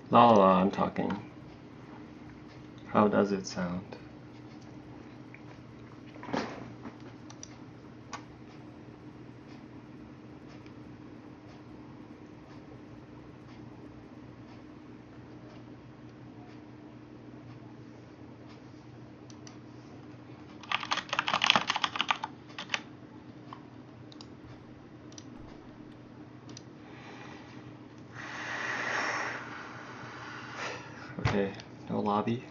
La la la, I'm talking. How does it sound? Okay, no lobby.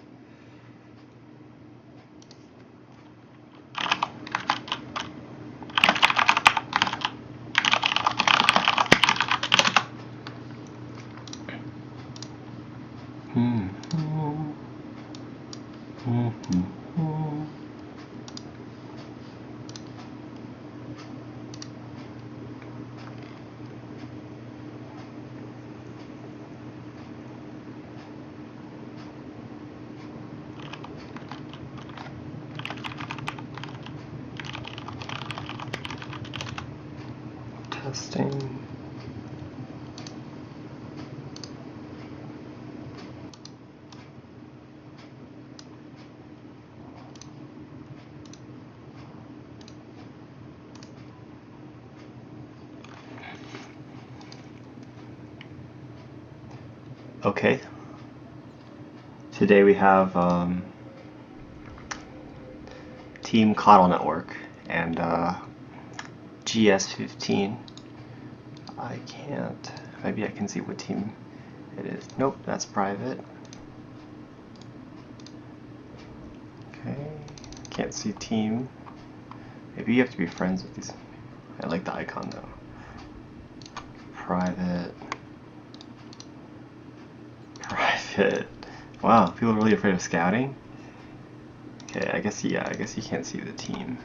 Testing. Okay. Today we have Team KOTL Network and GS15. I can't. Maybe I can see what team it is. Nope, that's private. Okay. Can't see team. Maybe you have to be friends with these. I like the icon though. Private. Private. Wow, people are really afraid of scouting? Okay, I guess you can't see the team.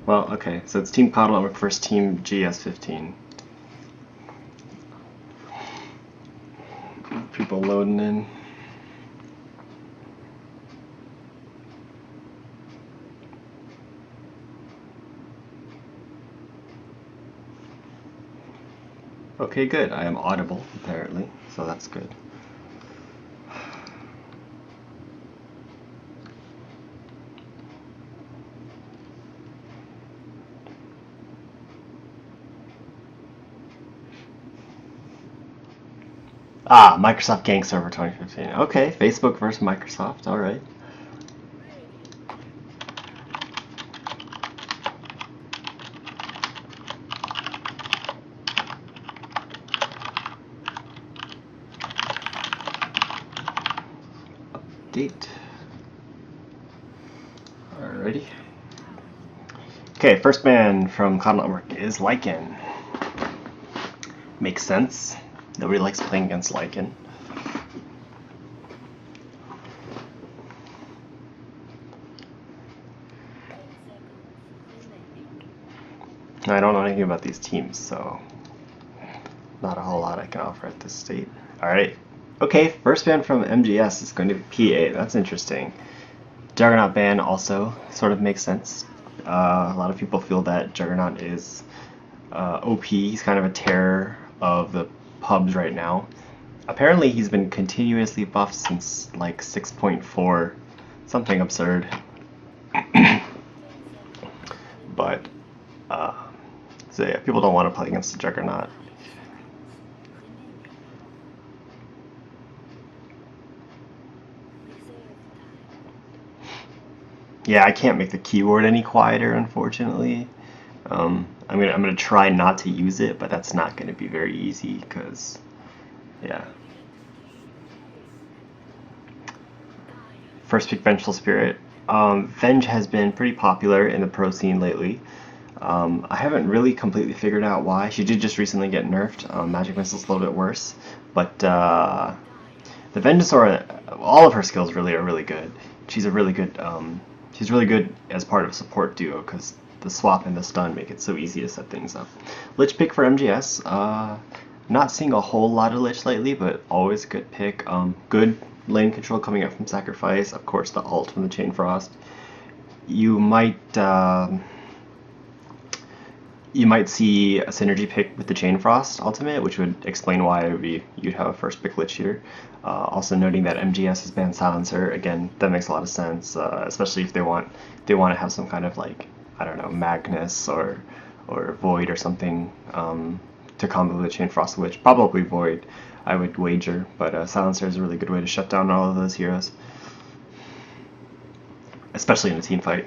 Well, okay, so it's Team KOTL Network versus Team GS15. People loading in. Okay, good. I am audible, apparently, so that's good. Ah, Microsoft Gank Server 2015. Okay, Facebook versus Microsoft, alright. Update. Alrighty. Okay, first man from KOTL Network is Lycan. Makes sense. Nobody likes playing against Lycan. I don't know anything about these teams, so not a whole lot I can offer at this state. Alright. Okay, first ban from MGS is going to be PA. That's interesting. Juggernaut ban also sort of makes sense. A lot of people feel that Juggernaut is OP. He's kind of a terror of the pubs right now. Apparently he's been continuously buffed since like 6.4, something absurd. But so yeah, people don't want to play against the Juggernaut. Yeah, I can't make the keyboard any quieter, unfortunately. I'm gonna try not to use it, but that's not gonna be very easy because, yeah. First pick Vengeful Spirit. Venge has been pretty popular in the pro scene lately. I haven't really completely figured out why. She did just recently get nerfed. Magic Missile's a little bit worse, but the Venusaur, all of her skills really are really good. She's a really good. She's really good as part of a support duo because the swap and the stun make it so easy to set things up. Lich pick for MGS. Not seeing a whole lot of Lich lately, but always a good pick. Good lane control coming up from Sacrifice. Of course, the ult from the Chain Frost. You might You might see a synergy pick with the Chain Frost ultimate, which would explain why it would be, you'd have a first pick Lich here. Also noting that MGS has banned Silencer, again, that makes a lot of sense, especially if they want to have some kind of like, I don't know, Magnus or Void or something to combo the Chain Frost Lich. Probably Void, I would wager, but Silencer is a really good way to shut down all of those heroes, especially in a team fight.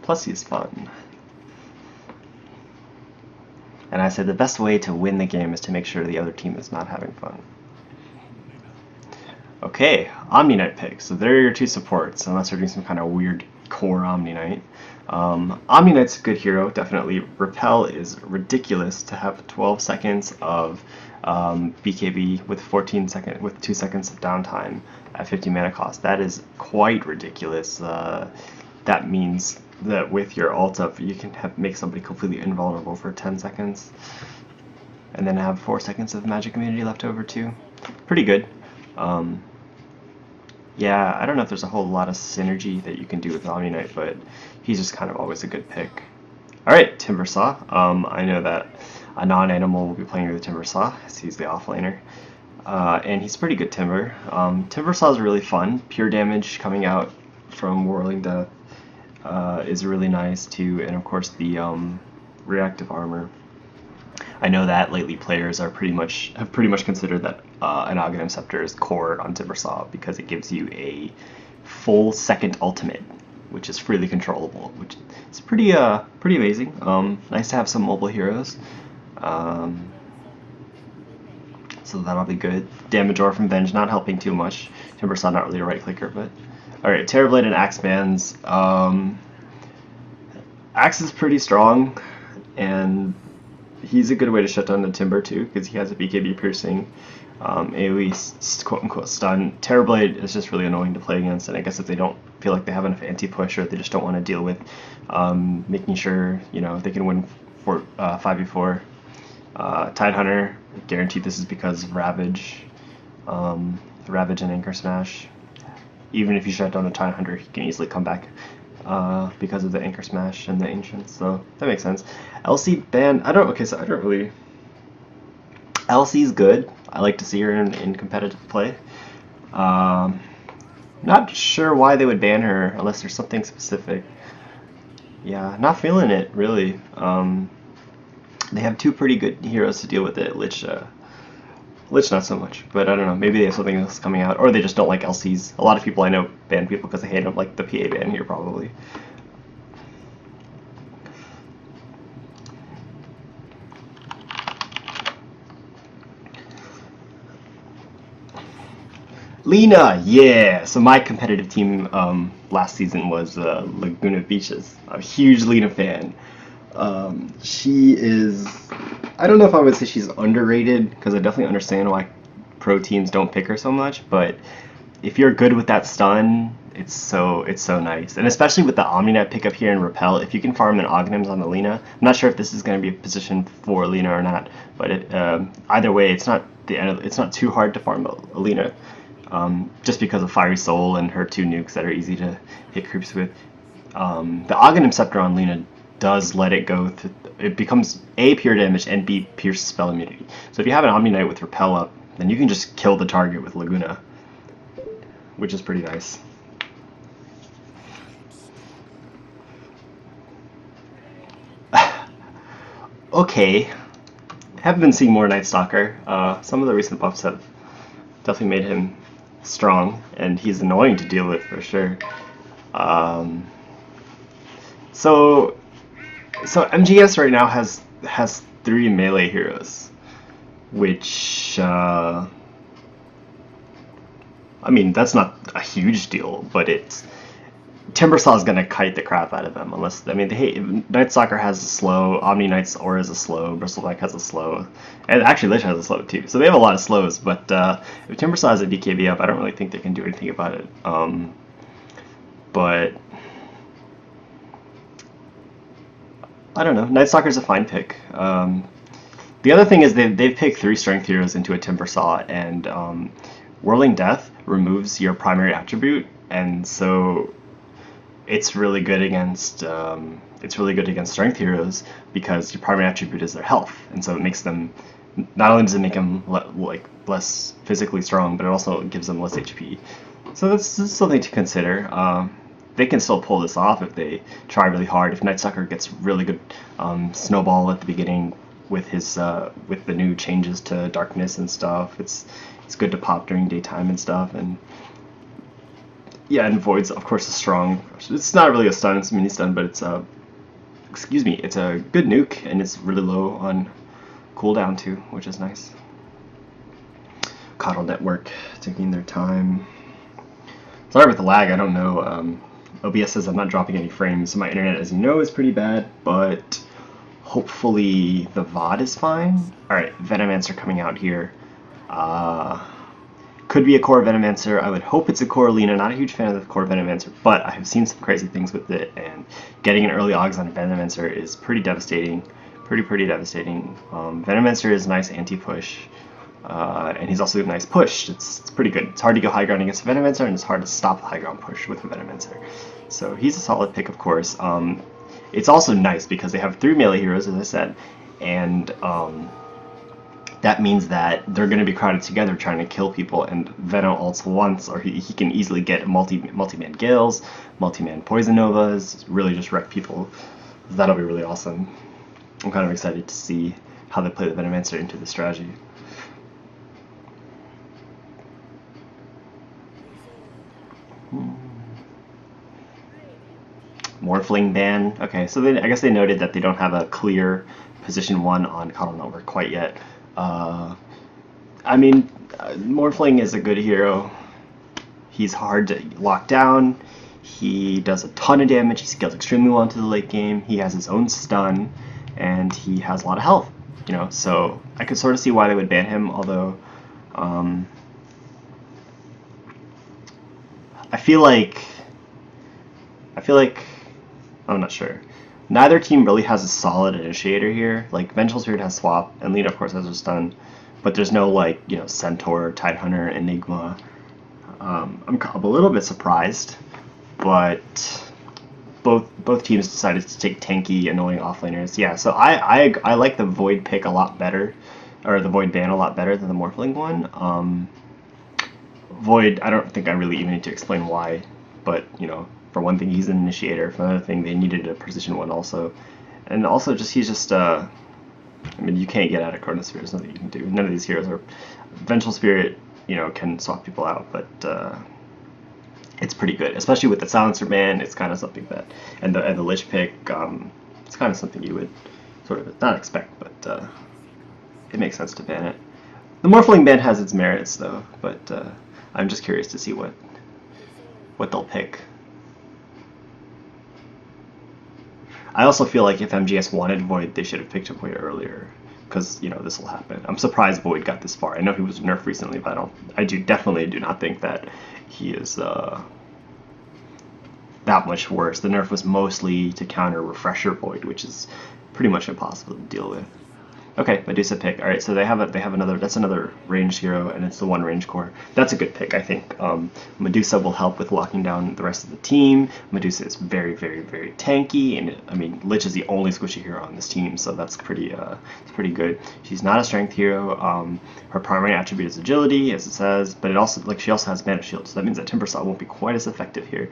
Plus he's fun. And I said the best way to win the game is to make sure the other team is not having fun. Okay, Omni Knight picks. So there are your two supports, unless they're doing some kind of weird core Omni Knight. Omni Knight's a good hero, definitely. Repel is ridiculous to have 12 seconds of BKB with 2 seconds of downtime at 50 mana cost. That is quite ridiculous. That means that with your ult up, you can make somebody completely invulnerable for 10 seconds, and then have 4 seconds of magic immunity left over too. Pretty good. Yeah, I don't know if there's a whole lot of synergy that you can do with Omni Knight, but he's just kind of always a good pick. Alright, Timbersaw. I know that a non-animal will be playing with the Timbersaw, as he's the offlaner. And he's pretty good Timber. Timbersaw is really fun. Pure damage coming out from Whirling Death is really nice too, and of course the reactive armor. I know that lately players have pretty much considered that an Aghanim Scepter is core on Timbersaw because it gives you a full second ultimate, which is freely controllable, which is pretty amazing. Nice to have some mobile heroes. So that'll be good. Damage Aura from Venge not helping too much. Timbersaw not really a right clicker, but alright, Terrorblade and Axe Bands. Axe is pretty strong, and he's a good way to shut down the Timber too, because he has a BKB piercing, AoE quote-unquote stun. Terrorblade is just really annoying to play against, and I guess if they don't feel like they have enough anti-push, or they just don't want to deal with making sure they can win 5v4. Tidehunter, guaranteed this is because of Ravage, Ravage and Anchor Smash. Even if you shut down the Tidehunter, he can easily come back because of the Anchor Smash and the Ancients, so that makes sense. LC ban, I don't really. LC's good. I like to see her in competitive play. Not sure why they would ban her unless there's something specific. Yeah, not feeling it really. They have two pretty good heroes to deal with it. Lich not so much, but I don't know. Maybe they have something else coming out, or they just don't like LCs. A lot of people I know ban people because they hate them, like the PA ban here probably. Lina, yeah! So my competitive team last season was Laguna Beaches. I'm a huge Lina fan. She is, I don't know if I would say she's underrated, because I definitely understand why pro teams don't pick her so much, but if you're good with that stun, it's so nice. And especially with the Omni-Knight pickup here in Repel, if you can farm an Oghnims on the Lina, I'm not sure if this is going to be a position for Lina or not, but either way, it's not too hard to farm a Lina, just because of Fiery Soul and her 2 nukes that are easy to hit creeps with. The Aghanim Scepter on Lina does let it go it becomes A, pure damage, and B, pierce spell immunity. So if you have an Omni Knight with Repel up, then you can just kill the target with Laguna, which is pretty nice. Okay, haven't been seeing more Night Stalker. Some of the recent buffs have definitely made him strong, and he's annoying to deal with for sure. So MGS right now has 3 melee heroes, which I mean, that's not a huge deal, but Timbersaw is gonna kite the crap out of them, unless, I mean, Night Stalker has a slow, Omni Knight's Aura is a slow, Bristleback has a slow, and actually Lich has a slow too. So they have a lot of slows, but if Timbersaw has a BKB up, I don't really think they can do anything about it. But I don't know. Night Stalker's a fine pick. The other thing is they've picked 3 strength heroes into a Timbersaw, and Whirling Death removes your primary attribute, and so it's really good against strength heroes because your primary attribute is their health, and so it makes them, not only does it make them like less physically strong, but it also gives them less HP. So that's something to consider. They can still pull this off if they try really hard. If Nightsucker gets really good snowball at the beginning with his with the new changes to darkness and stuff, it's good to pop during daytime and stuff. And yeah, and Void's of course is strong. It's not really a stun, it's a mini stun, but it's a it's a good nuke, and it's really low on cooldown too, which is nice. KOTL network taking their time. Sorry about the lag. I don't know. OBS says I'm not dropping any frames, so my internet, as you know, is pretty bad, but hopefully the VOD is fine. Alright, Venomancer coming out here. Could be a core Venomancer. I would hope it's a core Lina. Not a huge fan of the core Venomancer, but I have seen some crazy things with it, and getting an early Augs on Venomancer is pretty devastating. Pretty devastating. Venomancer is nice anti-push. And he's also a nice push. It's pretty good. It's hard to go high ground against a Venomancer, and it's hard to stop a high ground push with a Venomancer. So he's a solid pick, of course. It's also nice because they have 3 melee heroes, as I said, and that means that they're going to be crowded together trying to kill people, and Venom ults once, or he can easily get multi-man Gales, multi-man Poison Novas, really just wreck people. That'll be really awesome. I'm kind of excited to see how they play the Venomancer into the strategy. Morphling ban. Okay, so I guess they noted that they don't have a clear position 1 on KOTL Network quite yet. I mean, Morphling is a good hero. He's hard to lock down. He does a ton of damage. He scales extremely well into the late game. He has his own stun, and he has a lot of health. You know, so I could sort of see why they would ban him. Although, I feel like I'm not sure. Neither team really has a solid initiator here. Like, Vengeful Spirit has swap, and Lina of course has her stun, but there's no, like, you know, Centaur, Tidehunter, Enigma. I'm a little bit surprised, but both teams decided to take tanky, annoying offlaners. Yeah, so I like the Void pick a lot better, or the Void ban a lot better than the Morphling one. Void, I don't think I really even need to explain why, but, you know, for one thing, he's an initiator. For another thing, they needed a position 1 also. And also, he's just, I mean, you can't get out of Chronosphere. There's nothing you can do. None of these heroes are... Vengeful Spirit, you know, can swap people out, but it's pretty good. Especially with the Silencer ban, it's kind of something that... And the Lich pick, it's kind of something you would sort of not expect, but it makes sense to ban it. The Morphling ban has its merits, though, but I'm just curious to see what they'll pick. I also feel like if MGS wanted Void, they should have picked him way earlier, because, you know, this will happen. I'm surprised Void got this far. I know he was nerfed recently, but I definitely do not think that he is that much worse. The nerf was mostly to counter Refresher Void, which is pretty much impossible to deal with. Okay, Medusa pick. All right, so they have another. That's another ranged hero, and it's the 1 range core. That's a good pick, I think. Medusa will help with locking down the rest of the team. Medusa is very tanky, and I mean, Lich is the only squishy hero on this team, so that's pretty good. She's not a strength hero. Her primary attribute is agility, as it says, but it also, like, she also has mana shield, so that means that Timber Saw won't be quite as effective here.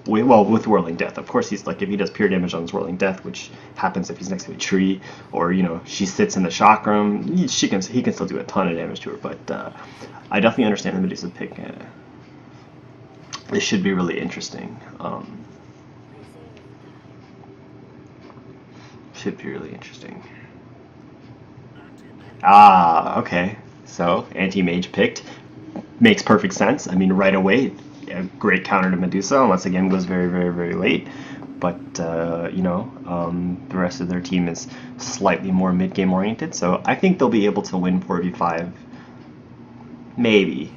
With Whirling Death, of course, he's like, if he does pure damage on his Whirling Death, which happens if he's next to a tree, or, you know, she sits in the chakram, he can still do a ton of damage to her. But I definitely understand the Medusa pick. This should be really interesting. Should be really interesting. Okay. So anti-mage picked, makes perfect sense. I mean, right away, a great counter to Medusa, unless again goes very late. But you know, the rest of their team is slightly more mid-game oriented, so I think they'll be able to win 4v5. Maybe.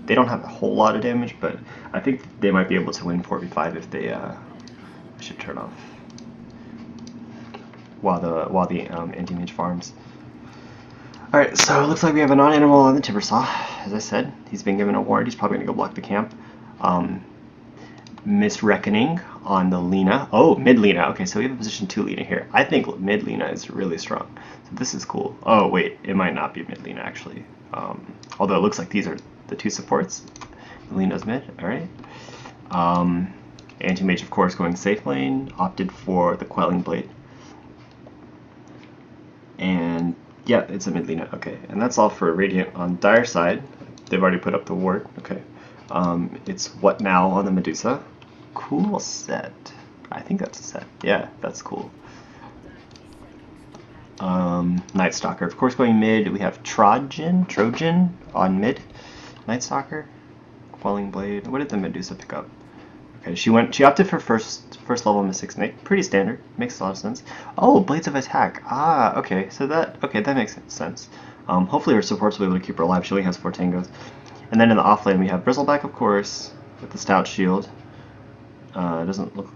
They don't have a whole lot of damage, but I think they might be able to win 4v5 if they... I should turn off while the anti-mage farms. Alright, so it looks like we have a non-animal on the Timber Saw. As I said, he's been given a ward. He's probably going to go block the camp. Miss Reckoning on the Lina. Oh, mid Lina. Okay, so we have a position 2 Lina here. I think mid Lina is really strong. So this is cool. Oh, wait, it might not be mid Lina actually. Although it looks like these are the 2 supports. Lina's mid, alright. Anti-Mage, of course, going safe lane. Opted for the Quelling Blade. And yeah, it's a mid Lina. Okay, and that's all for Radiant on Dire side. They've already put up the ward. Okay. It's What Now on the Medusa. Cool set. I think that's a set. Yeah, that's cool. Night Stalker, of course, going mid. We have Trojan on mid. Night Stalker, Quelling Blade. What did the Medusa pick up? Okay, she opted for first level Mystic Snake. Pretty standard. Makes a lot of sense. Oh, Blades of Attack. Ah, okay. So that makes sense. Hopefully her supports will be able to keep her alive. She only has 4 tangos. And then in the offlane we have Bristleback, of course, with the Stout Shield. Doesn't look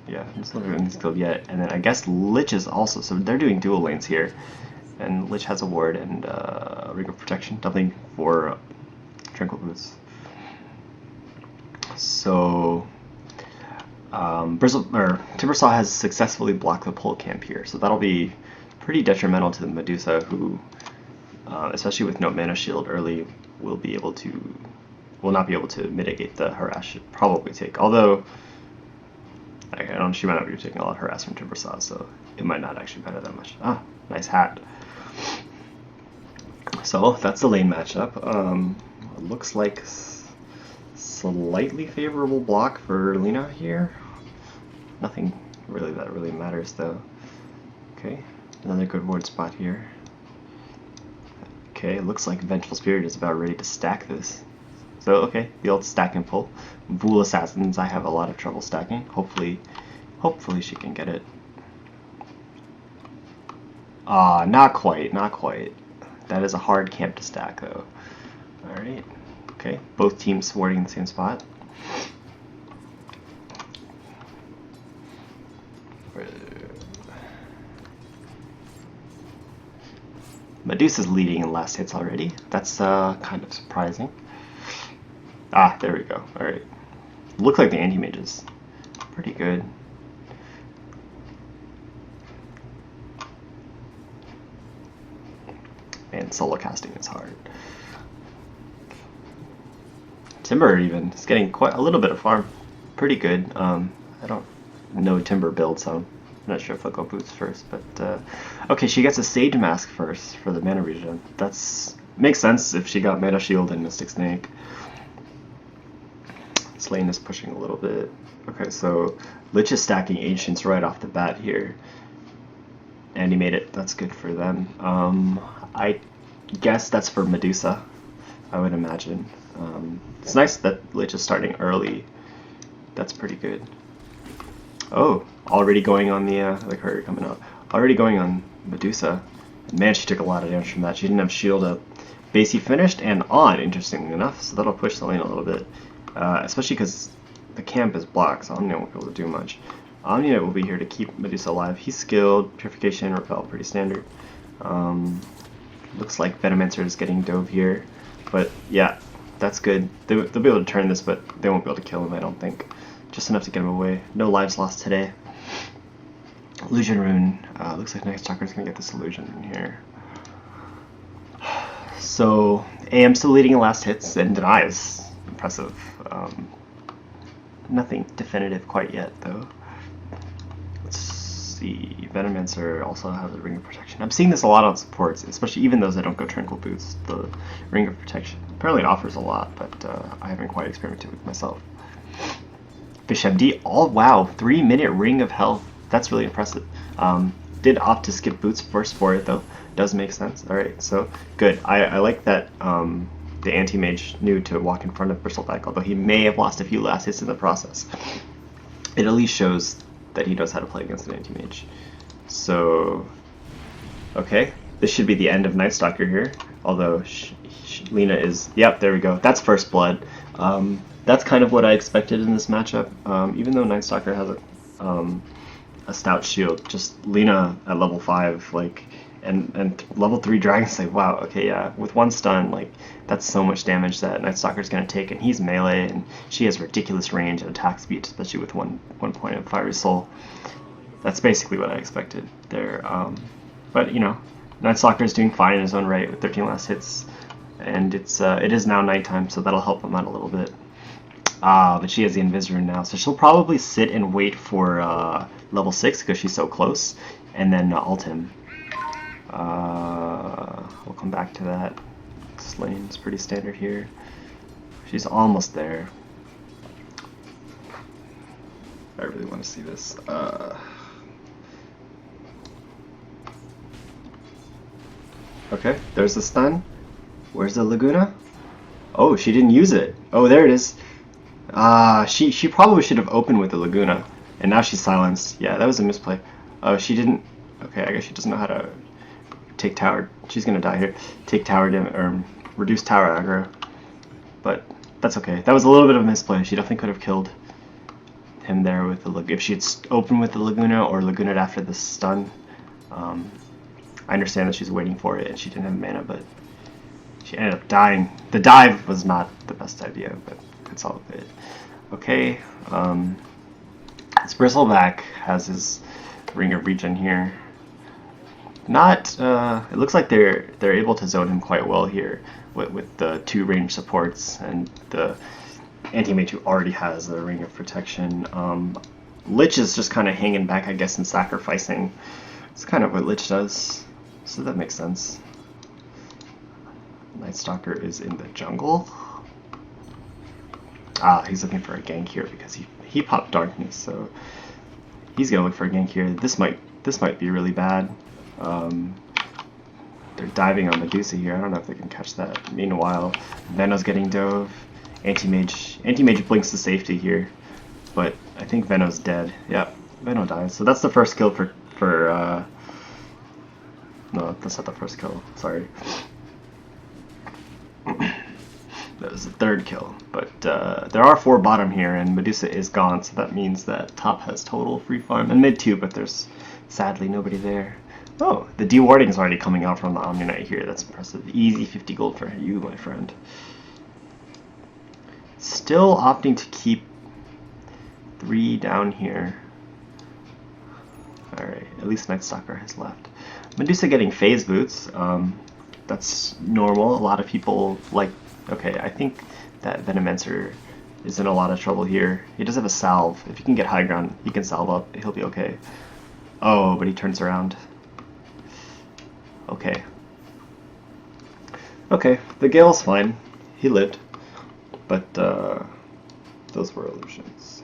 like it's killed yet. And then I guess Lich is also, so they're doing dual lanes here. And Lich has a ward and Ring of Protection, nothing for Tranquil Boots. So Timbersaw has successfully blocked the pole camp here, so that'll be pretty detrimental to the Medusa, who, especially with no mana shield early, will not be able to mitigate the harass. Should probably take, although she might not be taking a lot of harass from Timbersaw, so it might not actually matter that much. Ah, nice hat. So that's the lane matchup. Looks like slightly favorable block for Lina here. Nothing really that really matters though. Okay, another good ward spot here. Okay, it looks like Vengeful Spirit is about ready to stack this. So okay, the old stack and pull. Vul Assassins, I have a lot of trouble stacking. Hopefully she can get it. Not quite. That is a hard camp to stack though. Alright. Okay, both teams warding in the same spot. Medusa's leading in last hits already. That's kind of surprising. Ah, there we go. Alright. Look like the anti-mage is pretty good. And solo casting is hard. Timber even is getting quite a little bit of farm. Pretty good. I don't know Timber build, so I'm not sure if I'll go boots first. But okay, she gets a Sage Mask first for the mana regen. That's makes sense if she got Mana Shield and Mystic Snake. This lane is pushing a little bit. Okay, so Lich is stacking Ancients right off the bat here. And he made it. That's good for them. I guess that's for Medusa, I would imagine. It's nice that Lich is starting early. That's pretty good. Oh, already going on the, like her coming up. Already going on Medusa. Man, she took a lot of damage from that. She didn't have shield up. Basey finished and on, interestingly enough, so that'll push the lane a little bit. Especially because the camp is blocked, so Omnia won't be able to do much. Omnia will be here to keep Medusa alive. He's skilled, Purification, Repel, pretty standard. Looks like Venomancer is getting dove here, but yeah, that's good. They'll be able to turn this, but they won't be able to kill him, I don't think. Just enough to get him away. No lives lost today. Illusion Rune. Looks like Night Stalker's gonna get this illusion in here. So AM still leading in last hits and denies. Impressive. Nothing definitive quite yet though. Let's see. Venomancer also has a Ring of Protection. I'm seeing this a lot on supports, especially even those that don't go Tranquil Boots. The Ring of Protection apparently it offers a lot, but I haven't quite experimented with myself. Fish MD. Oh wow, 3-minute Ring of Health. That's really impressive. Did opt to skip boots first for it though. Does make sense. Alright, so good. I like that the anti-mage knew to walk in front of Bristleback, although he may have lost a few last hits in the process. It at least shows that he knows how to play against an anti-mage. So, okay, this should be the end of Night Stalker here, although Lina is, yep, there we go. That's first blood. That's kind of what I expected in this matchup, even though Night Stalker has a stout shield. Just Lina at level 5, like, and level 3 Dragon Slave. Wow, okay, yeah. With one stun, like, that's so much damage that Night Stalker's gonna take, and he's melee, and she has ridiculous range and attack speed, especially with one point of Fiery Soul. That's basically what I expected there. But you know, Night Stalker is doing fine in his own right with 13 last hits, and it is now nighttime, so that'll help him out a little bit. But she has the Invis rune now, so she'll probably sit and wait for level 6 because she's so close, and then ult him. We'll come back to that. This lane's pretty standard here. She's almost there. I really want to see this. Okay, there's the stun. Where's the Laguna? Oh, she didn't use it. Oh, there it is. She probably should have opened with the Laguna, and now she's silenced. Yeah, that was a misplay. Oh, she didn't. Okay, I guess she doesn't know how to take tower. She's gonna die here. Take tower damage or reduce tower aggro. But that's okay. That was a little bit of a misplay. She definitely could have killed him there with the Laguna if she had opened with the Laguna or Laguna'd after the stun. I understand that she's waiting for it and she didn't have mana, but she ended up dying. The dive was not the best idea, but it's all good. Okay, this Bristleback has his Ring of Regen here. Not, it looks like they're able to zone him quite well here with the 2 range supports and the anti-mage who already has the Ring of Protection. Lich is just kind of hanging back, I guess, and sacrificing. It's kind of what Lich does, so that makes sense. Night Stalker is in the jungle. He's looking for a gank here because he popped Darkness, so he's gonna look for a gank here. This might be really bad. They're diving on Medusa here. I don't know if they can catch that. Meanwhile, Veno's getting dove. Anti-mage blinks to safety here, but I think Veno's dead. Yep, Veno dies. So that's the first kill for no, that's not the first kill. Sorry. That was the 3rd kill, but there are 4 bottom here, and Medusa is gone, so that means that top has total free farm, and mid too, but there's sadly nobody there. Oh, the dewarding is already coming out from the Omni Knight here. That's impressive. Easy 50 gold for you, my friend. Still opting to keep 3 down here. Alright, at least Night Stalker has left. Medusa getting phase boots. That's normal. A lot of people like. Okay, I think that Venomancer is in a lot of trouble here. He does have a salve. If he can get high ground, he can salve up. He'll be okay. Oh, but he turns around. Okay. Okay, the Gale's fine. He lived. But those were illusions.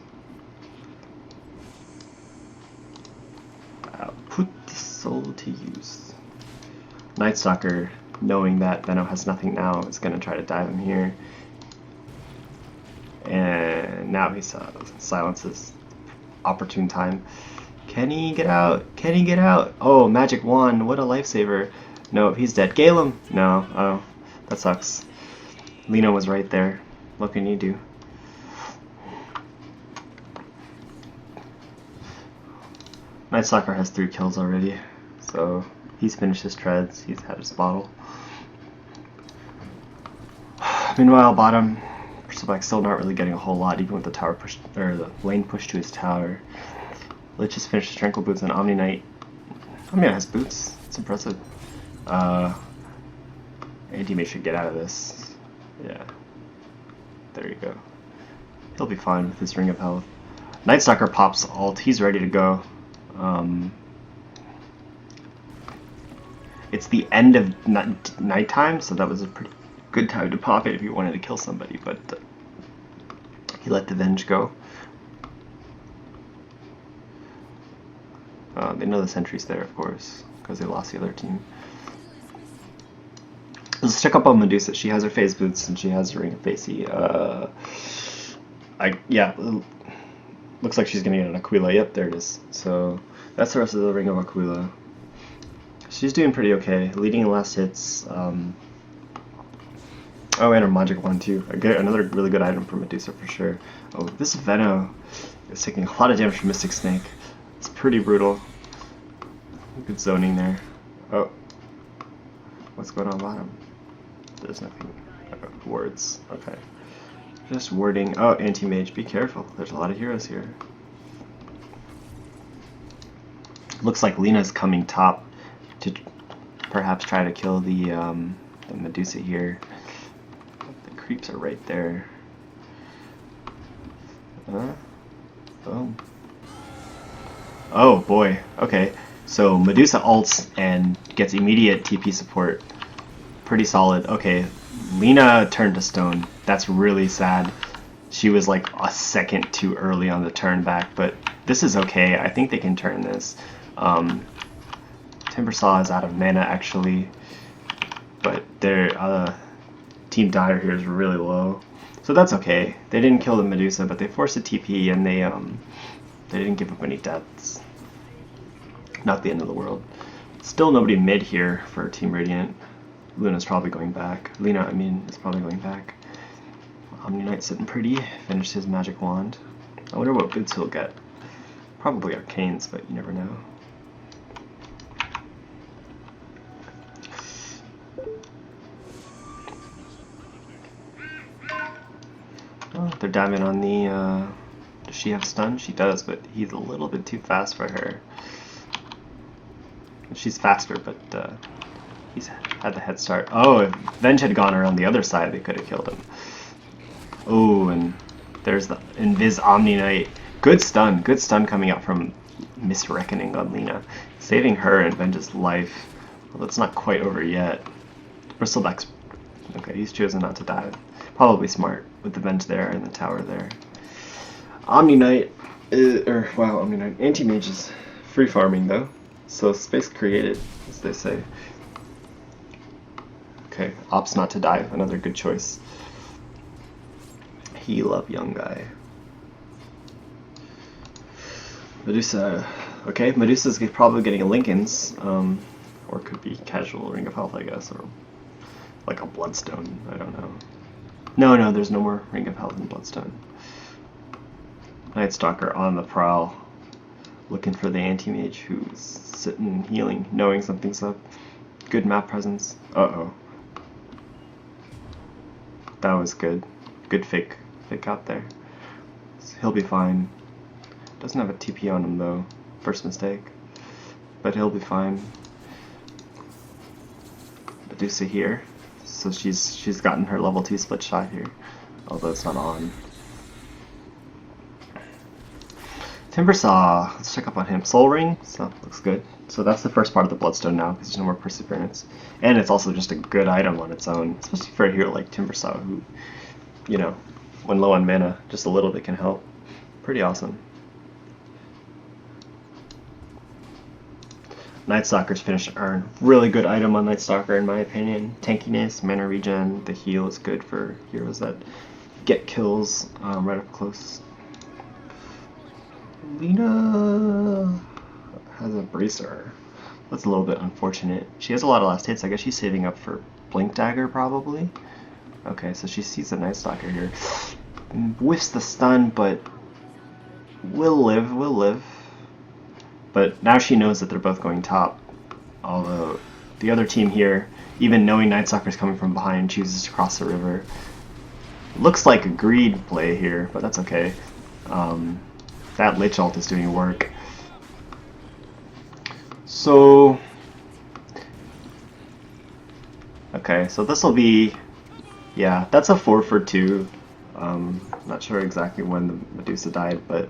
Put the soul to use. Night Stalker, knowing that Veno has nothing now, is going to try to dive him here. And now he silences. Opportune time. Can he get out? Can he get out? Oh, Magic Wand. What a lifesaver. No, he's dead. Gale him. No. Oh, that sucks. Lino was right there. What can you do? Night Stalker has 3 kills already, so he's finished his treads. He's had his bottle. Meanwhile, bottom, Bristleback still not really getting a whole lot, even with the tower push or the lane push to his tower. Lich just finished his Tranquil Boots, and Omni Knight. Omni Knight has boots. It's impressive. Anti-Mage should get out of this. Yeah. There you go. He'll be fine with his Ring of Health. Night Stalker pops ult. He's ready to go. It's the end of nighttime, so that was a pretty good time to pop it if you wanted to kill somebody, but he let the Venge go. They know the sentry's there, of course, because they lost the other team. Let's check up on Medusa. She has her phase boots and she has her Ring of Facey. Yeah, looks like she's gonna get an Aquila. Yep, there it is. So that's the rest of the Ring of Aquila. She's doing pretty okay, leading in last hits. Oh, and her Magic Wand too. Another really good item for Medusa for sure. Oh, this Veno is taking a lot of damage from Mystic Snake. It's pretty brutal. Good zoning there. Oh, What's going on bottom? There's nothing. Words. Okay. Just wording. Oh, anti-mage, be careful. There's a lot of heroes here. Looks like Lena's coming top to perhaps try to kill the Medusa here. The creeps are right there. Oh. Oh boy. Okay. So Medusa ults and gets immediate TP support. Pretty solid. Okay. Lena turned to stone. That's really sad. She was like a second too early on the turn back, but this is okay. I think they can turn this. Timbersaw is out of mana actually, but their Team Dire here is really low, so that's okay. They didn't kill the Medusa, but they forced a TP and they didn't give up any deaths. Not the end of the world. Still nobody mid here for Team Radiant. Luna's probably going back. Lena, I mean, is probably going back. Omni Knight's sitting pretty. Finished his magic wand. I wonder what boots he'll get. Probably Arcanes, but you never know. Oh, they're diving on the. Does she have stun? She does, but he's a little bit too fast for her. She's faster, but he's had the head start. Oh, if Venge had gone around the other side, they could have killed him. Oh, and there's the Invis Omni Knight. Good stun coming out from Miss Reckoning on Lena. Saving her and Venge's life. Well, that's not quite over yet. Bristleback's... Okay, he's chosen not to dive. Probably smart with the Venge there and the tower there. Omni Knight, Omni Knight. Anti-Mage is free farming though. So space created, as they say. Okay, Ops not to dive, another good choice. Heal up, young guy. Medusa, okay, Medusa's probably getting a Lincoln's, or could be casual Ring of Health, I guess, or like a Bloodstone, I don't know. No, there's no more Ring of Health in Bloodstone. Night Stalker on the prowl, looking for the anti-mage who's sitting healing, knowing something's up. Good map presence. Uh-oh. That was good. Good fake out there. So he'll be fine. Doesn't have a TP on him though. First mistake. But he'll be fine. Medusa here. So she's gotten her level 2 split shot here. Although it's not on. Timbersaw, let's check up on him. Soul Ring, so looks good. So that's the first part of the Bloodstone now, because there's no more Perseverance. And it's also just a good item on its own, especially for a hero like Timbersaw, who, you know, when low on mana, just a little bit can help. Pretty awesome. Night Stalker's finished Urn. Really good item on Night Stalker in my opinion. Tankiness, mana regen, the heal is good for heroes that get kills right up close. Lena has a bracer. That's a little bit unfortunate. She has a lot of last hits. I guess she's saving up for Blink Dagger probably. Okay, so she sees the Night Stalker here. Whiffs the stun, but will live. But now she knows that they're both going top. Although the other team here, even knowing Night Stalker's coming from behind, chooses to cross the river. Looks like a greed play here, but that's okay. That Lich ult is doing work. So... Okay, so this will be... Yeah, that's a 4 for 2. Not sure exactly when the Medusa died, but...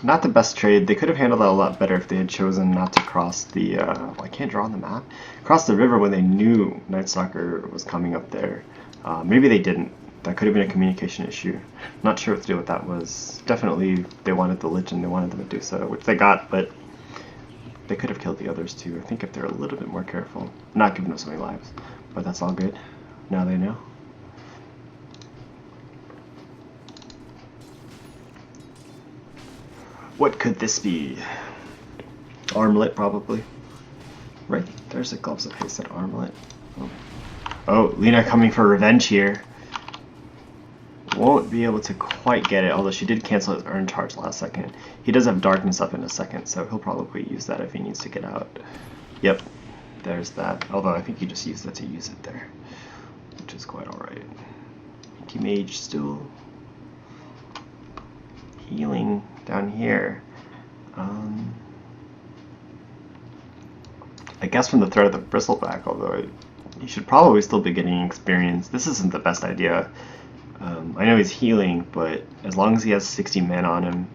Not the best trade. They could have handled that a lot better if they had chosen not to cross the... I can't draw on the map. Cross the river when they knew Night Stalker was coming up there. Maybe they didn't. That could have been a communication issue. Not sure what to do with that was. Definitely they wanted the Lich and they wanted the Medusa, which they got, but they could have killed the others too. I think if they're a little bit more careful. Not giving them so many lives, but that's all good. Now they know. What could this be? Armlet probably. Right, there's the Gloves of Haste and Armlet. Oh, Lena coming for revenge here. Won't be able to quite get it, although she did cancel his Urn charge last second. He does have Darkness up in a second, so he'll probably use that if he needs to get out. Yep. there's that. Although I think he just used that to use it there, which is quite alright. Anti-mage still healing down here. I guess from the threat of the bristleback, although he should probably still be getting experience. This isn't the best idea. I know he's healing, but as long as he has 60 mana on him,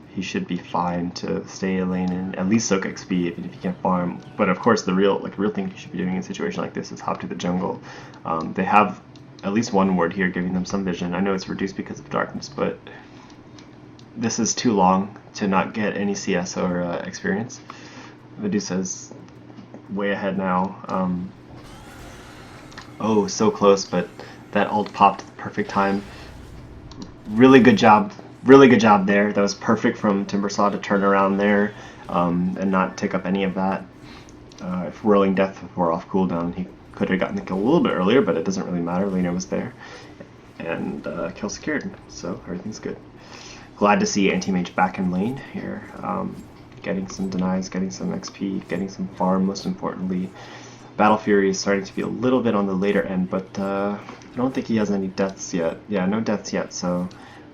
he should be fine to stay in lane and at least soak XP even if he can't farm. But of course, the real thing you should be doing in a situation like this is hop to the jungle. They have at least one ward here giving them some vision. I know it's reduced because of darkness, but this is too long to not get any CS or experience. Medusa's way ahead now. Oh, so close, but that ult popped at the perfect time. Really good job there. That was perfect from Timbersaw to turn around there and not take up any of that. If Whirling Death were off cooldown, he could have gotten the kill a little bit earlier, but it doesn't really matter. Lina was there, and kill secured, so everything's good. Glad to see Anti-Mage back in lane here, getting some denies, getting some XP, getting some farm, most importantly. Battle Fury is starting to be a little bit on the later end, but I don't think he has any deaths yet. Yeah, no deaths yet, so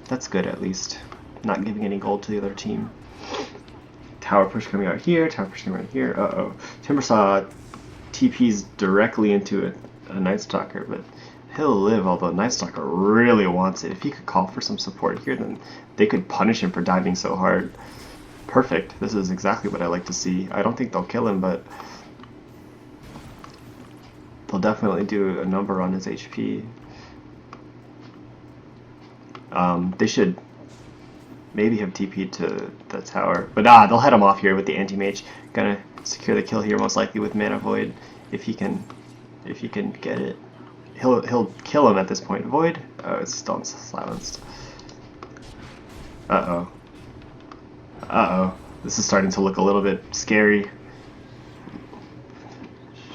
that's good at least. Not giving any gold to the other team. Tower push coming out here, tower push coming out here. Uh-oh. Timbersaw TP's directly into a Night Stalker, but he'll live, although Night Stalker really wants it. If he could call for some support here, then they could punish him for diving so hard. Perfect. This is exactly what I like to see. I don't think they'll kill him, but they'll definitely do a number on his HP. They should maybe have TP'd to the tower, but they'll head him off here with the Anti-Mage. Gonna secure the kill here, most likely with Mana Void, if he can get it. He'll kill him at this point. Void? Oh, it's still silenced. Uh-oh. Uh-oh. This is starting to look a little bit scary.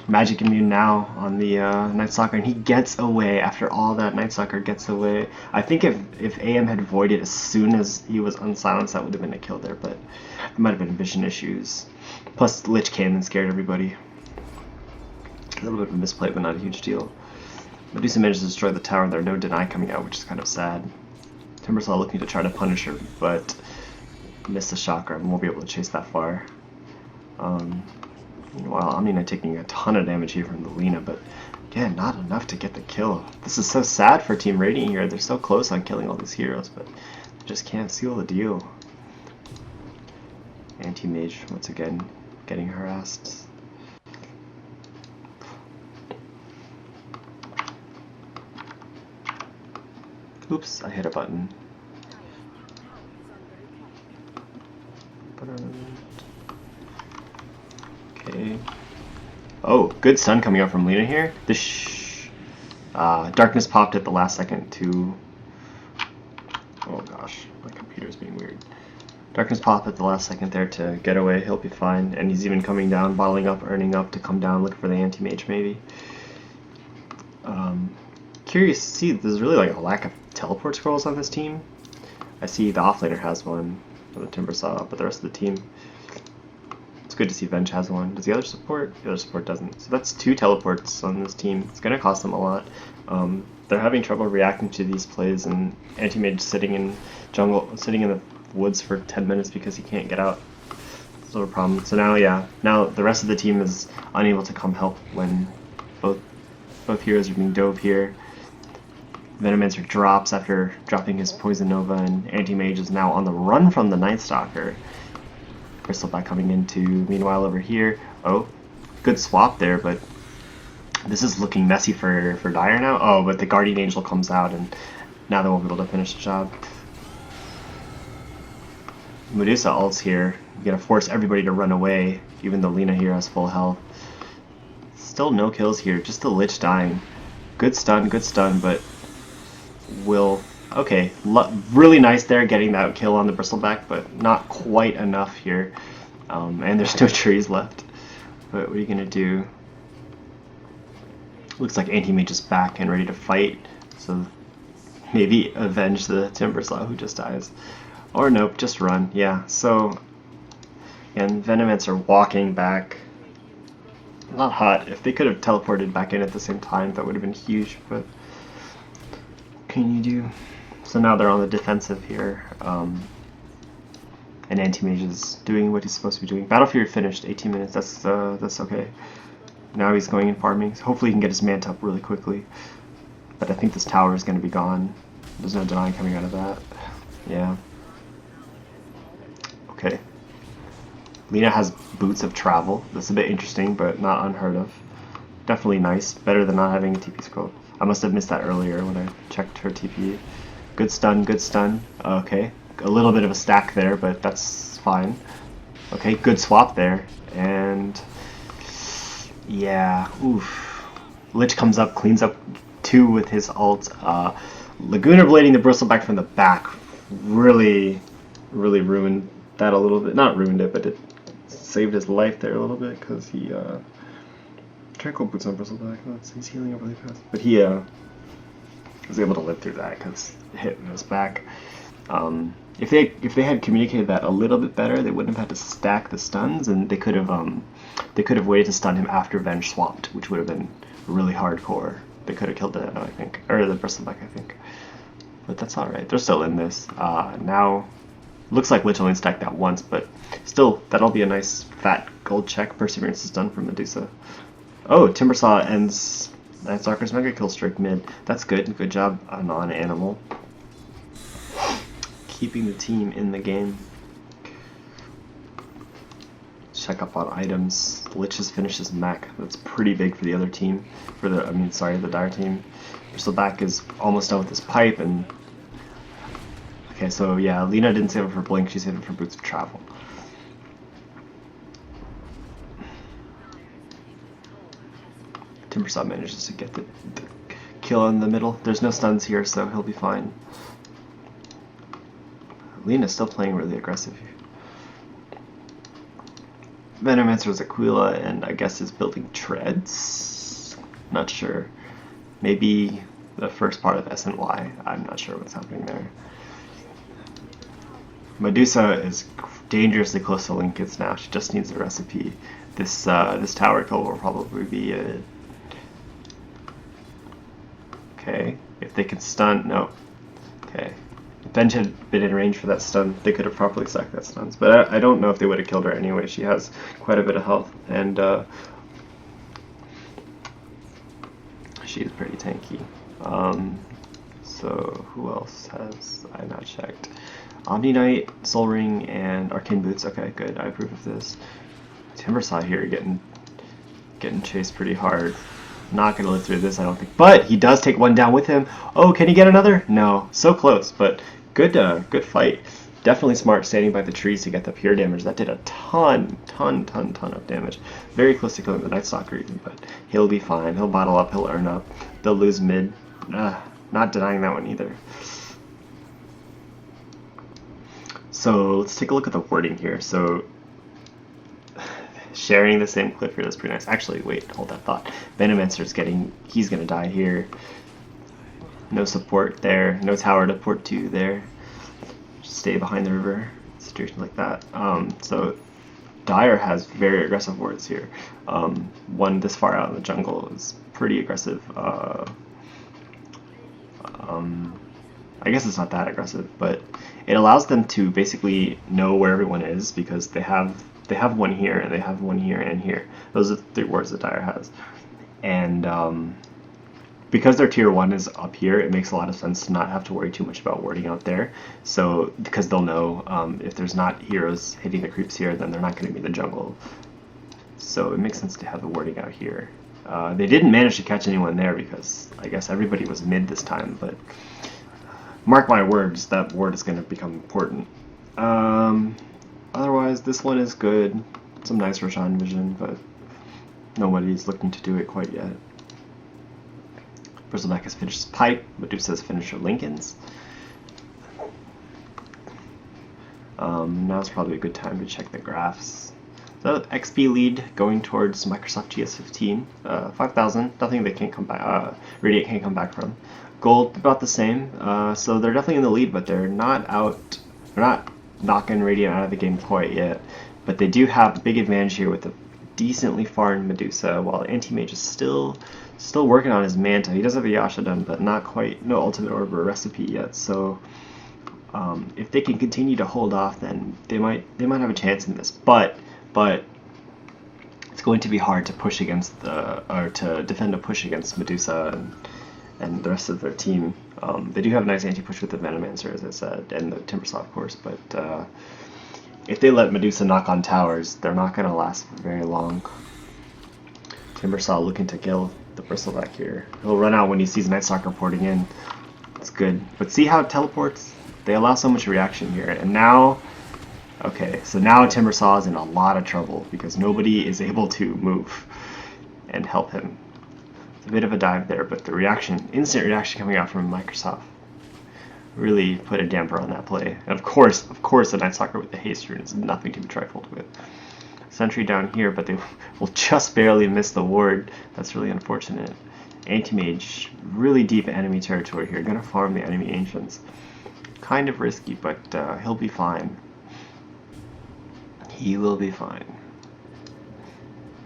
Magic immune now on the Night Stalker, and he gets away after all that. Night Stalker gets away. I think if AM had voided as soon as he was unsilenced, that would have been a kill there, but it might have been vision issues. Plus, Lich came and scared everybody. A little bit of a misplay, but not a huge deal. Medusa managed to destroy the tower, and there are no deny coming out, which is kind of sad. Timbersaw looking to try to punish her, but missed the chakra and won't be able to chase that far. Meanwhile, Omnina taking a ton of damage here from the Lina, but again, not enough to get the kill. This is so sad for Team Radiant here. They're so close on killing all these heroes, but they just can't seal the deal. Anti-Mage, once again, getting harassed. Oops, I hit a button. Okay. Oh, good stun coming out from Lina here. Darkness popped at the last second to... Oh gosh, my computer's being weird. Darkness popped at the last second there to get away. He'll be fine. And he's even coming down, bottling up, earning up to come down, looking for the Anti-Mage maybe. Curious to see, there's really like a lack of teleport scrolls on this team. I see the offlaner has one, or the Timbersaw, but the rest of the team... It's good to see Venge has one. Does the other support? The other support doesn't. So that's 2 teleports on this team. It's going to cost them a lot. They're having trouble reacting to these plays, and Anti-Mage sitting in the woods for 10 minutes because he can't get out. It's a little problem. So now the rest of the team is unable to come help when both heroes are being dove here. Venomancer drops after dropping his Poison Nova, and Anti-Mage is now on the run from the Night Stalker. Bristleback coming into, meanwhile over here. Oh, good swap there, but this is looking messy for Dire now. Oh, but the Guardian Angel comes out, and now they won't be able to finish the job. Medusa ults here. You're gonna force everybody to run away, even though Lina here has full health. Still no kills here, just the Lich dying. Good stun, but will... Okay, really nice there getting that kill on the Bristleback, but not quite enough here. And there's no trees left. But what are you gonna do? Looks like Anti-Mage is back and ready to fight, so maybe avenge the Timbersaw who just dies. Or nope, just run. Yeah, so... And Venomancer walking back. Not hot. If they could have teleported back in at the same time, that would have been huge, but what can you do? So now they're on the defensive here. And Anti-Mage is doing what he's supposed to be doing. Battlefield finished, 18 minutes, that's okay. Now he's going in farming. So hopefully he can get his manta up really quickly. But I think this tower is going to be gone. There's no denying coming out of that. Yeah. Okay. Lina has Boots of Travel. That's a bit interesting, but not unheard of. Definitely nice. Better than not having a TP scroll. I must have missed that earlier when I checked her TP. Good stun, good stun. Okay. A little bit of a stack there, but that's fine. Okay, good swap there. And yeah, oof. Lich comes up, cleans up 2 with his ult. Laguna blading the bristleback from the back really ruined that a little bit. Not ruined it, but it saved his life there a little bit because he Tranquil Boots on bristleback. Oh, he's healing up really fast, but he was able to live through that because it hit in his back. If they had communicated that a little bit better, they wouldn't have had to stack the stuns, and they could have waited to stun him after Venge swapped, which would have been really hardcore. They could have killed the I think, or the bristleback, I think. But that's all right. They're still in this. Now, looks like Lich only stacked that once, but still, that'll be a nice fat gold check. Perseverance is done from Medusa. Oh, Timbersaw ends Darker's Mega Kill Streak mid. That's good. Good job on Animal. Keeping the team in the game. Check up on items. Lich has finished his mech. That's pretty big for the other team. For the the Dire team. Bristleback is almost done with his pipe, and okay, so yeah, Lina didn't save it for Blink, she saved it for Boots of Travel. Timbersaw manages to get the kill in the middle. There's no stuns here, so he'll be fine. Lina's still playing really aggressive here. Venomancer's Aquila, and I guess is building treads. Not sure. Maybe the first part of S and Y. I'm not sure what's happening there. Medusa is dangerously close to Lincoln's now. She just needs a recipe. This tower kill will probably be a... Okay, if they can stun, no. Okay. If Bench had been in range for that stun, they could have properly sacked that stuns. But I don't know if they would have killed her anyway. She has quite a bit of health, and she is pretty tanky. So who else has I not checked? Omni Knight, Soul Ring, and Arcane Boots. Okay, good. I approve of this. Timbersaw here getting chased pretty hard. Not gonna live through this, I don't think. But he does take one down with him. Oh, can he get another? No, so close. But good fight. Definitely smart standing by the trees to get the pure damage. That did a ton of damage. Very close to killing the Night Stalker even, but he'll be fine. He'll bottle up. He'll earn up. They'll lose mid. Not denying that one either. So let's take a look at the wording here. So sharing the same clip here, that's pretty nice. Actually, wait, hold that thought. Venomancer's he's gonna die here. No support there, no tower to port to there. Just stay behind the river, situation like that. So Dire has very aggressive wards here. One this far out in the jungle is pretty aggressive. I guess it's not that aggressive, but it allows them to basically know where everyone is because they have one here, and they have one here, and here. Those are the 3 wards that Dire has. And because their tier 1 is up here, it makes a lot of sense to not have to worry too much about warding out there. So, because they'll know if there's not heroes hitting the creeps here, then they're not going to be in the jungle. So it makes sense to have the warding out here. They didn't manage to catch anyone there because I guess everybody was mid this time, but mark my words, that ward is going to become important. Otherwise, this one is good. Some nice Roshan vision, but nobody's looking to do it quite yet. Bristleback has finished his pipe. Medusa has finished her Lincolns. Now's probably a good time to check the graphs. So XP lead going towards Microsoft GS15. 5,000. Nothing they can't come back. Radiate can't come back from. Gold about the same. So they're definitely in the lead, but they're not out. They're not knocking Radiant out of the game quite yet, but they do have a big advantage here with the decently farmed Medusa, while Anti-Mage is still working on his Manta. He does have a Yasha done, but not quite, no Ultimate Orb or Recipe yet, so if they can continue to hold off, then they might have a chance in this. But it's going to be hard to push against or to defend a push against Medusa and the rest of their team. They do have a nice anti-push with the Venomancer, as I said, and the Timbersaw, of course, but if they let Medusa knock on towers, they're not going to last for very long. Timbersaw looking to kill the Bristleback here. He'll run out when he sees Night Stalker porting in. It's good. But see how it teleports? They allow so much reaction here. And now, okay, so now Timbersaw is in a lot of trouble because nobody is able to move and help him. It's a bit of a dive there, but the reaction, instant reaction coming out from Microsoft really put a damper on that play. And of course, the Night Stalker with the haste rune is nothing to be trifled with. Sentry down here, but they will just barely miss the ward. That's really unfortunate. Anti-Mage, really deep enemy territory here. Gonna farm the enemy Ancients. Kind of risky, but he'll be fine. He will be fine.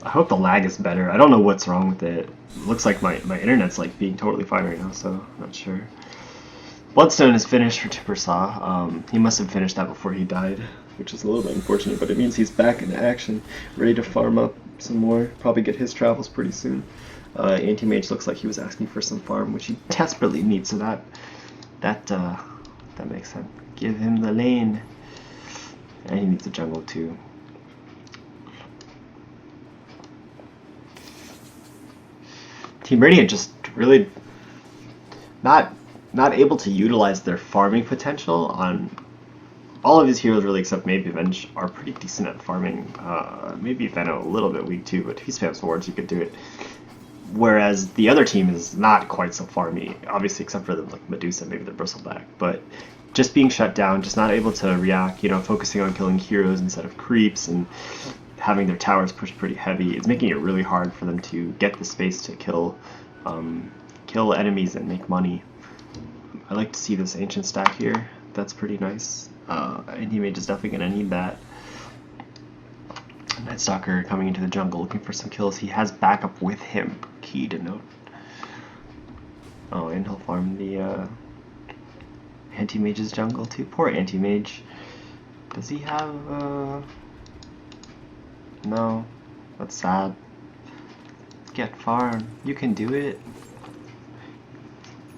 I hope the lag is better. I don't know what's wrong with it. It looks like my internet's like being totally fine right now, so I'm not sure. Bloodstone is finished for Timbersaw. He must have finished that before he died, which is a little bit unfortunate, but it means he's back in action, ready to farm up some more. Probably get his travels pretty soon. Anti-Mage looks like he was asking for some farm, which he desperately needs, so that makes sense. Give him the lane. And he needs a jungle too. Team Radiant just really not able to utilize their farming potential on all of his heroes, really, except maybe Venge are pretty decent at farming. Maybe Veno a little bit weak too, but if he spams wards, he could do it. Whereas the other team is not quite so farmy, obviously, except for the like Medusa, maybe the Bristleback. But just being shut down, just not able to react, focusing on killing heroes instead of creeps and having their towers pushed pretty heavy, it's making it really hard for them to get the space to kill enemies and make money. I like to see this Ancient stack here. That's pretty nice. Anti-Mage is definitely going to need that. Night Stalker coming into the jungle looking for some kills. He has backup with him. Key to note. Oh, and he'll farm the Anti-Mage's jungle too. Poor Anti-Mage. Does he have no. That's sad. Get farm. You can do it.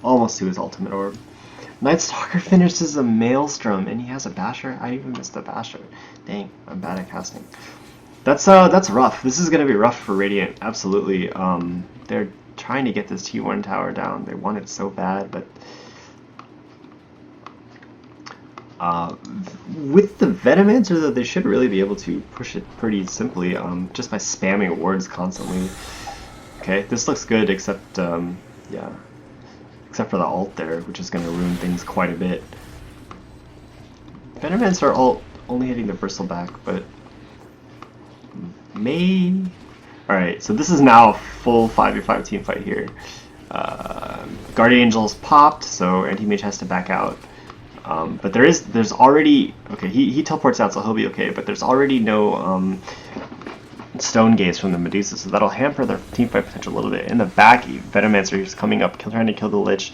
Almost to his ultimate orb. Night Stalker finishes a Maelstrom and he has a Basher. I even missed the Basher. Dang, I'm bad at casting. That's rough. This is gonna be rough for Radiant. Absolutely. They're trying to get this T1 tower down. They want it so bad, but with the Venomancer, though, they should really be able to push it pretty simply, just by spamming wards constantly. Okay, this looks good, except yeah, except for the ult there, which is going to ruin things quite a bit. Venomancer ult only hitting the Bristleback, but may. Alright, so this is now a full 5v5 team fight here. Guardian Angel's popped, so Anti-Mage has to back out. But there's already, okay, he teleports out, so he'll be okay, but there's already no Stone Gaze from the Medusa, so that'll hamper their team fight potential a little bit. In the back, Venomancer is coming up, trying to kill the Lich.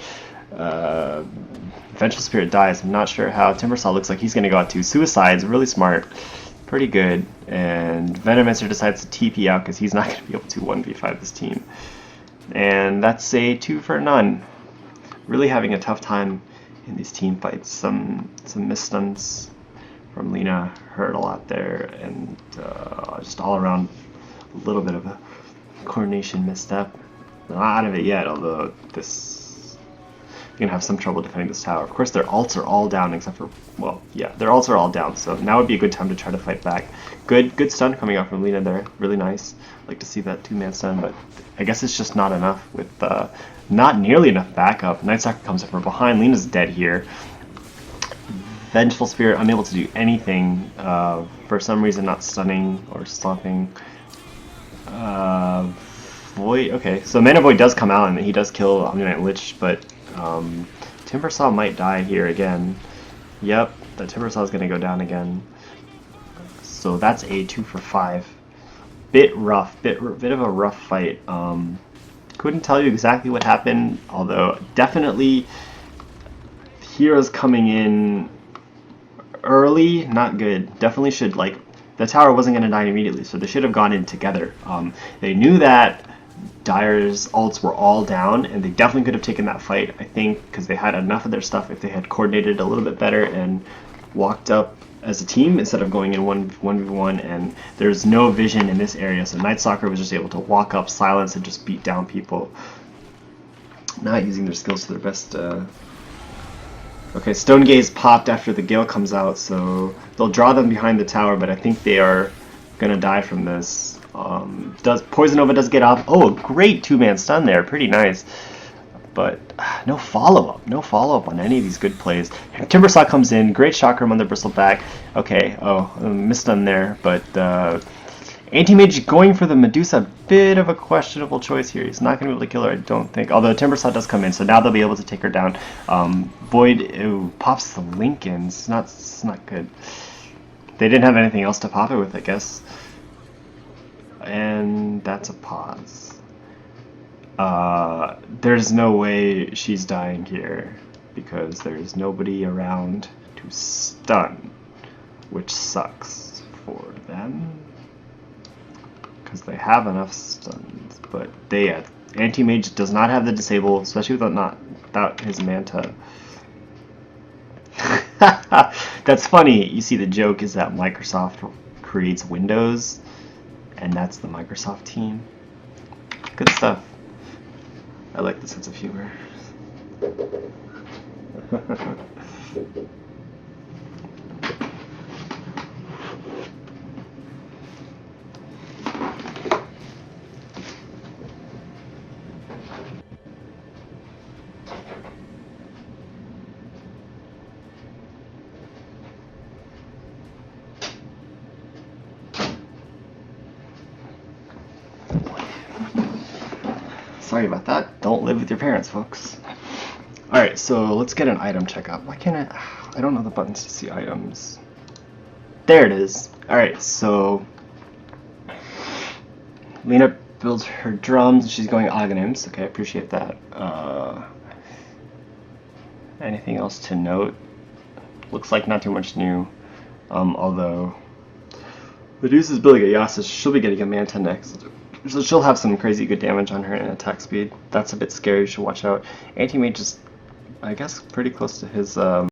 Vengeful Spirit dies, I'm not sure how. Timbersaw looks like he's going to go out to Suicide's really smart. Pretty good, and Venomancer decides to TP out because he's not going to be able to 1v5 this team. And that's a 2 for none. Really having a tough time in these team fights. Some misstuns from Lina hurt a lot there, and just all around a little bit of a coordination misstep. Not out of it yet, although this you're gonna have some trouble defending this tower. Of course, their ults are all down except for, well, yeah, their ults are all down, so now would be a good time to try to fight back. Good stun coming out from Lina there, really nice. Like to see that 2-man stun, but I guess it's just not enough with not nearly enough backup. Night Stalker comes up from behind. Lina's dead here. Vengeful Spirit unable to do anything. For some reason, not stunning or stopping. Void. Okay, so Mana Void does come out and he does kill Omni-Knight Lich, but Timbersaw might die here again. Yep, the Timbersaw is going to go down again. So that's a 2 for 5. bit rough, bit of a rough fight. Couldn't tell you exactly what happened, although definitely heroes coming in early, not good. Definitely should, like, the tower wasn't going to die immediately, so they should have gone in together. They knew that Dire's ults were all down, and they definitely could have taken that fight, I think, because they had enough of their stuff if they had coordinated a little bit better and walked up as a team instead of going in 1v1, and there's no vision in this area, so Night Stalker was just able to walk up, silence, and just beat down people. Not using their skills to their best. Okay, Stone Gaze popped after the Gale comes out, so they'll draw them behind the tower, but I think they are gonna die from this. Poison Nova does get off. Oh, a great two-man stun there, pretty nice. But no follow-up, on any of these good plays. Timbersaw comes in, great Chakram on the Bristleback. Okay, misstun there, but Anti-Mage going for the Medusa, bit of a questionable choice here. He's not going to be able to kill her, I don't think. Although Timbersaw does come in, so now they'll be able to take her down. Void pops the Lincolns. It's not good. They didn't have anything else to pop it with, I guess. And that's a pause. There's no way she's dying here because there's nobody around to stun, which sucks for them because they have enough stuns, but Anti-Mage does not have the disable, especially without his Manta. That's funny. You see, the joke is that Microsoft creates Windows, and that's the Microsoft team. Good stuff. I like the sense of humor. Sorry about that. Don't live with your parents, folks. Alright, so let's get an item checkup. Why can't I don't know the buttons to see items. There it is. Alright, so Lena builds her drums. She's going Oghanims. Okay, I appreciate that. Anything else to note? Looks like not too much new. Although Medusa's building a Yassus, she'll be getting a Manta next. So she'll have some crazy good damage on her and attack speed. That's a bit scary, you should watch out. Anti-Mage is, I guess, pretty close to his